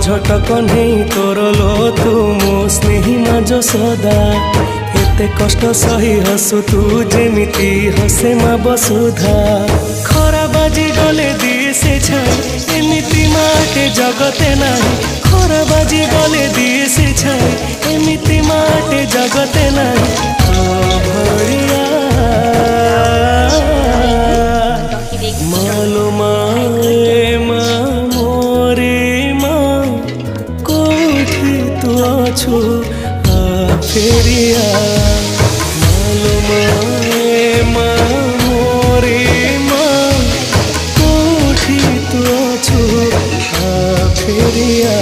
झटक नहीं तोर लो तू मो स्नेही मा जसोदा एते कष्ट सही हसु तू जेमिति हसे मा बसुधा खरा बाजी गले दिए से छाई एमिति माटे जगते नाही खरा बाजी गले दिए से छाई एमिति माटे जगते नाही भरिया मालो माए मा मोरे मा कोठी तू अछु आ फेरिया मालो माए मा मोरे मा कोठी तू अछु आ फेरिया।